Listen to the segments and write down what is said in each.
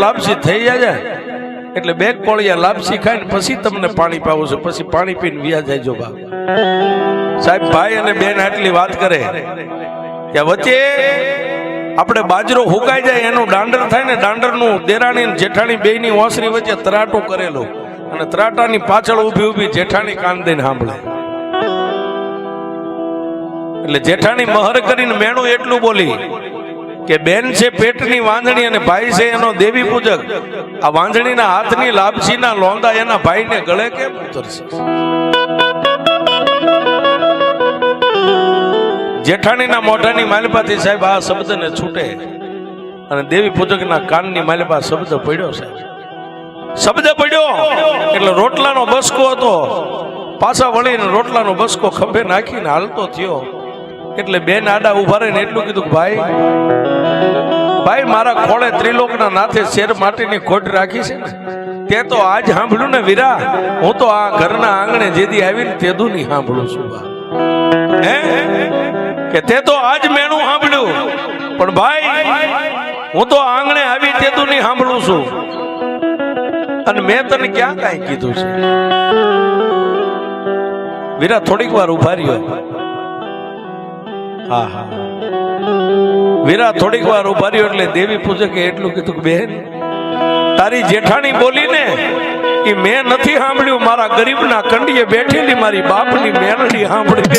લાપસી થઈ જાય એટલે બે કોળિયા લાપસી ખાઈને પછી તમને પાણી પાવું છે, પછી પાણી પીને વ્યા જાય. જો બા સાહેબ, ભાઈ અને બેન આટલી વાત કરે કે વચ્ચે આપણે બાજરો હુકાઈ જાય એનું દાંડર થાય ને, દાંડરનું દેરાણી અને જેઠાણી બેયની ઓસરી વચ્ચે તરાટો કરેલો અને તરાટાની પાછળ ઊભી ઊભી જેઠાણી કાન દઈને સાંભળે. એટલે જેઠાણી મહર કરીને મેણું એટલું બોલી કે બેન છે પેટની વાંદણી અને ભાઈ છે એનો દેવી પૂજક. આ વાંદણીના હાથની લાપસીના લોંદા એના ભાઈને ગળે કેમ ઉતરશે? જેઠાણીના મોઢાની માલિપાથી સાહેબ આ શબ્દને છૂટે અને દેવી પૂજકના કાનની માલિપા શબ્દ પડ્યો. સાહેબ શબ્દ પડ્યો એટલે રોટલાનો બસકો હતો, પાછા વળીને રોટલાનો બસકો ખભે નાખીને હાલતો થયો. એટલે બેન આડા ઉભા રહીને એટલું કીધું કે ભાઈ મારા ખોળે ત્રિલોકના નાથે શેર માટીની ખોટ રાખી છે ને, તે તો આજ સાંભળ્યું ને વીરા. હું તો આ ઘરના આંગણે જેદી આવીને તેદું નહીં સાંભળું છું. હે કે તે તો આજ મેણું સાંભળ્યું, પણ ભાઈ હું તો આંગણે આવી તેદું નહીં સાંભળું છું. અને મેં તને ક્યાં કાંઈ કીધું છે? વીરા થોડીક વાર ઉભા રહ્યો. હા હા, વીરા થોડીક વાર ઉભા રહ્યો એટલે દેવી પૂજકે એટલું કીધું કે બેન તારી જેઠાણી બોલી ને એ મેં નથી સાંભળ્યું, મારા ગરીબના કંડીએ બેઠેલી મારી બાપની મેલડી સાંભળી.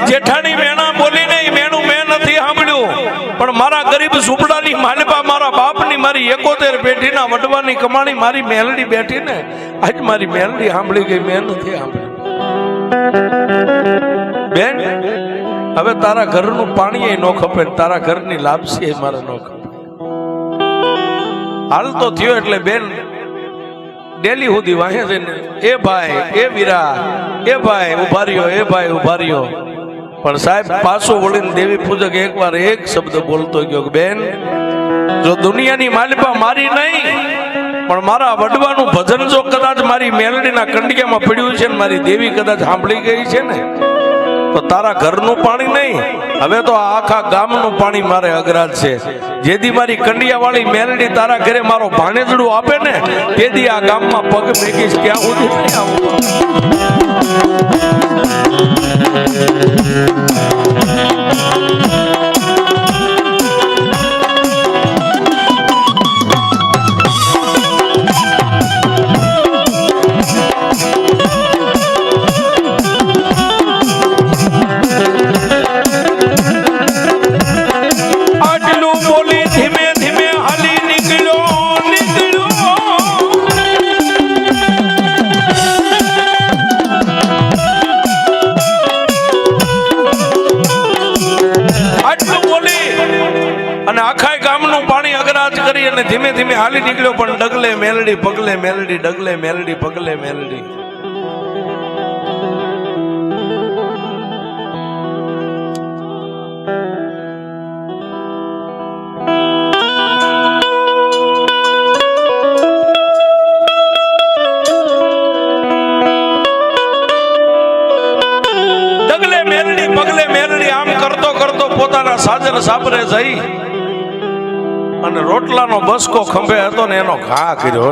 જેઠાણી મેણા બોલી નહીં, મેણું મેં નથી સાંભળ્યું, પણ મારા ગરીબ ઝૂંપડાની માલિપા મારા બાપની મારી 71 પેઢીના વડવાની કમાણી મારી મેલડી બેઠી ને આજ મારી મેલડી સાંભળી ગઈ, મેં નથી સાંભળ્યું. બેન હવે તારા ઘરનું પાણી ન ખપે, તારા ઘરની લાપસી મારે ન ખપે. હાલ તો થયો એટલે બેન ડેલી સુધી વાહે જઈને એ ભાઈ એ વીરા એ ભાઈ ઉભા રહ્યો, એ ભાઈ ઉભા રહ્યો. પણ સાહેબ પાછો વળીને દેવી પૂજક એકવાર એક શબ્દ બોલતો ગયો કે બેન જો દુનિયાની માલિપા મારી નહીં પણ મારા વડવાનું ભજન જો કદાચ મારી મેલડીના કંડિયામાં પડ્યું છે ને મારી દેવી કદાચ સાંભળી ગઈ છે ને તો તારા ઘરનું પાણી નહીં, હવે તો આખા ગામનું પાણી મારે અઘરાજ છે. જેથી મારી કંડિયા વાળી મેલડી તારા ઘરે મારો ભાણેજડું આપે ને તેથી આ ગામમાં પગ મેકીશ, ક્યાં સુધી નહીં આવું. ધીમે ધીમે હાલી નીકળ્યો પણ ડગલે મેલડી પગલે મેલડી, ડગલે મેલડી પગલે મેલડી. ડગલે મેલડી પગલે મેલડી આમ કરતો કરતો પોતાના સાજન સાપરે જઈ અને રોટલાનો બસકો ખંભે હતો ને એનો ઘા કર્યો.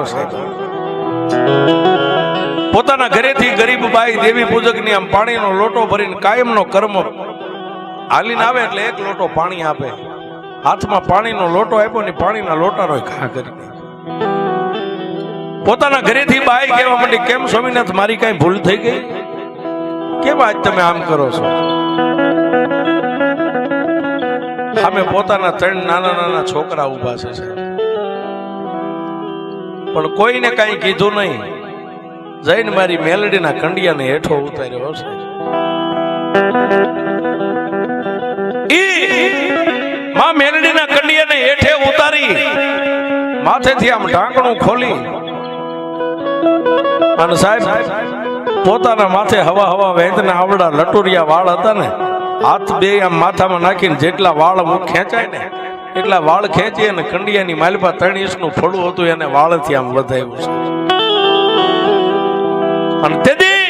પોતાના ઘરેથી ગરીબ બાઈ દેવી પૂજકની આમ પાણીનો લોટો ભરીને કાયમનો કર્મ હાલીને આવે એટલે એક લોટો પાણી આપે. હાથમાં પાણીનો લોટો આપ્યો ને પાણીના લોટાનો ઘા કરી. પોતાના ઘરેથી બાઈ કહેવા માંડી કેમ સ્વામીનાથ મારી કઈ ભૂલ થઈ ગઈ? કેમ આજ તમે આમ કરો છો? સામે પોતાના 3 નાના નાના છોકરા ઉભા છે પણ કોઈને કઈ કીધું નહીં. જઈને મારી મેલડીના કંડિયાને હેઠો ઉતાર્યો છે. માં મેલડીના કંડિયાને હેઠે ઉતારી માથેથી આમ ઢાંકણું ખોલી અને સાહેબ પોતાના માથે હવા હવા વેંતના આવડા લટુરિયા વાળ હતા ને, હાથ બે આમ માથામાં નાખીને જેટલા વાળ ખેંચાય ને એટલા વાળ ખેંચી અને કંડિયાની માલપા 3 ઇંચનું ફળું હતું એને વાળથી આમ વધાવ્યું છે. અને તેથી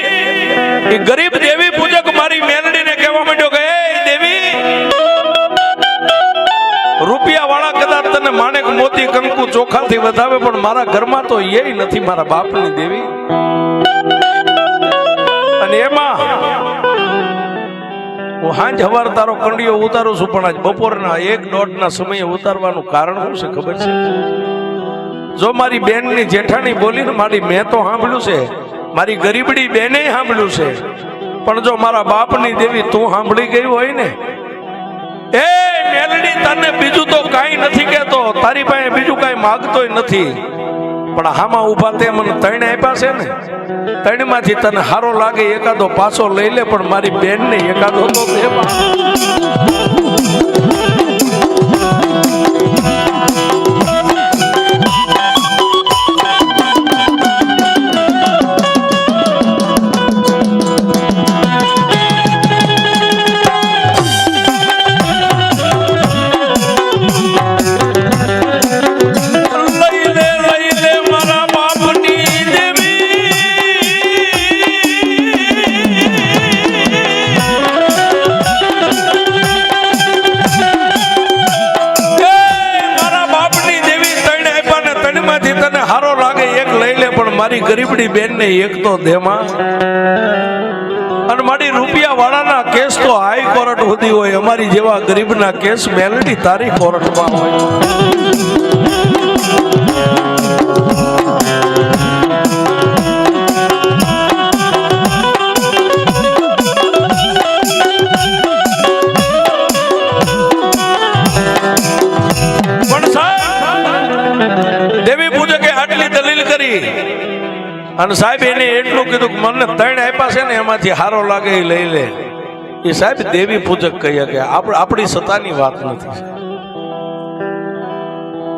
એ ગરીબ દેવી પૂજક મારી મેલડીને કહેવા માંડ્યો કે એ દેવી, રૂપિયા વાળા કદાચ તને માણેક મોતી કંકુ ચોખાથી વધાવે, પણ મારા ઘરમાં તો એ નથી મારા બાપની દેવી. અને એમાં હું હાંજ હવાર તારો કંડિયો ઉતારું છું, પણ આજ બપોરના 1-1.5 સમયે ઉતારવાનું કારણ શું છે ખબર છે? જો મારી બેનની જેઠાણી બોલી ને મારી મેં તો સાંભળ્યું છે, મારી ગરીબડી બેને સાંભળ્યું છે, પણ જો મારા બાપની દેવી તું સાંભળી ગઈ હોય ને, એ મેલડી તને બીજું તો કાંઈ નથી કહેતો, તારી પાસે બીજું કાંઈ માંગતોય નથી, પણ હામાં ઉભા તે મને 3 આપ્યા છે ને, 3 માંથી તને હારો લાગે એકાદો પાછો લઈ લે, પણ મારી બેન ને એકાદો તો દે. મારી ગરીબડી બેન ને એક તો દેમાં. અને મારી રૂપિયા વાળાના કેસ તો હાઈ કોર્ટ સુધી હોય, અમારી જેવા ગરીબના કેસ મેલડી તારી કોર્ટમાં હોય. પણ સાહેબ દેવી પૂજકે આટલી દલીલ કરી અને સાહેબ એને એટલું કીધું કે મને 3 આપ્યા છે ને એમાંથી હારો લાગે એ લઈ લે. એ સાહેબ દેવી પૂજક કહીએ કે આપણી સત્તાની વાત નથી.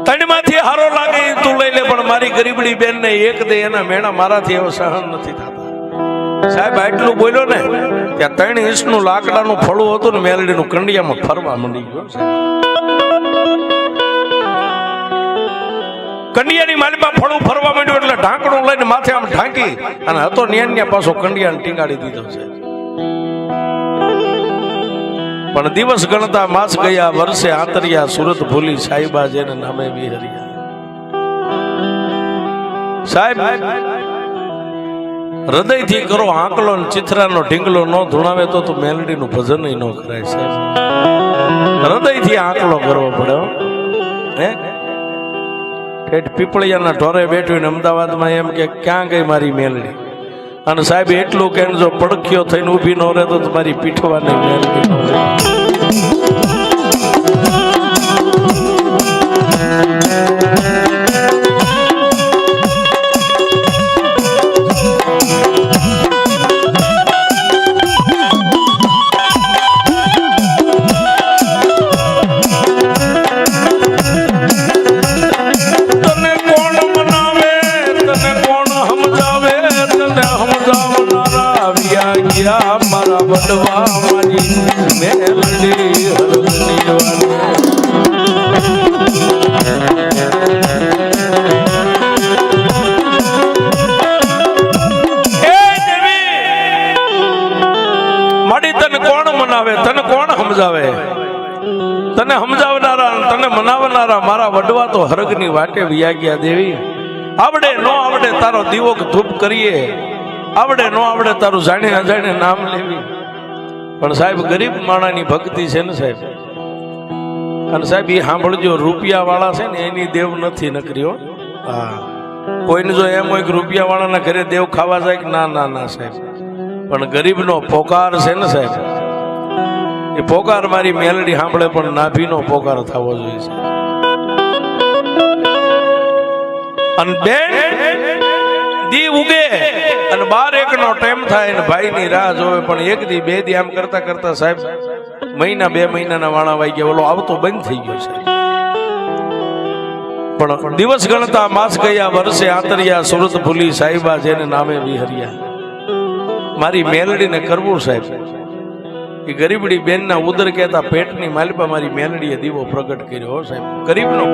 3 માંથી હારો લાગે એ તું લઈ લે, પણ મારી ગરીબડી બેન ને એક દે એના મેણા મારાથી એવો સહન નથી થતા. સાહેબ આટલું બોલ્યો ને ત્યાં 3 ઇંચનું લાકડાનું ફળું હતું ને મેલડીનું કંડિયામાં ફરવા માંડી ગયો. કંડિયાની માલિપા ફળું ફરવા માંડ્યું એટલે ઢાંકણું લઈને માથે આમ ઢાંકી અને હતો ન્યા પાછો કંડિયાને ટીંગાડી દીધો છે. પણ દિવસ ગણતા માસ ગયા, વર્ષે આંતરિયા, સુરત ભૂલી સાઈબા જેને નામે વિહરિયા. સાહેબ હૃદયથી કરો આંકલો, ચિથરાનો ઢીંગલો ન ધૂણાવે તો મેલડીનું ભજન ન કરાય. સાહેબ હૃદયથી આંકલો કરવો પડે. હે ઠેઠ પીપળિયાના ઢોરે બેઠું ને અમદાવાદમાં એમ કે ક્યાં ગઈ મારી મેલડી? અને સાહેબ એટલું કે જો પડખ્યો થઈને ઊભી ન રહે તો તમારી પીઠવાની મેલડી ન રહે. મારા વડવા મારી મેલડી માડી તને કોણ મનાવે, તને કોણ સમજાવે? તને સમજાવનારા તને મનાવનારા મારા વડવા તો હરગની વાટે વિયા ગયા. દેવી આવડે નો આવડે તારો દીવો ધૂપ કરીએ, આવડે નો આવડે તારું જાણે અજાણે નામ લેવી, પણ સાહેબ ગરીબ માણાની ભક્તિ છે ને સાહેબ. અને સાહેબ એ સાંભળજો, રૂપિયા વાળા છે ને એની દેવ નથી નકરીઓ. હા, કોઈને જો એમ હોય કે રૂપિયા વાળાના ઘરે દેવ ખાવા જાય કે ના ના ના સાહેબ, પણ ગરીબનો પોકાર છે ને સાહેબ, એ પોકાર મારી મેલડી સાંભળે પણ નાભીનો પોકાર થવો જોઈએ. અને બેન દી ઉગે અને 12-1 નો ટાઈમ થાય ને ભાઈની રાહ જોવે, પણ 1 દી 2 દી આમ કરતા કરતા સાહેબ મહિના 2 મહિનાના વાણા વાઈ ગયા, ઓલો આવતો બંધ થઈ ગયો છે. પણ દિવસ ગણતા માસ ગયા, વર્ષે આંતરિયા, સુરત ભૂલી સાઈબા જેને નામે વિહરિયા. મારી મેલડીને કરવું સાહેબ. એ ગરીબડી બેનના ઉદર કહેતા પેટની માલિપા મારી મેલડીએ દીવો પ્રગટ કર્યો હો સાહેબ. ગરીબનો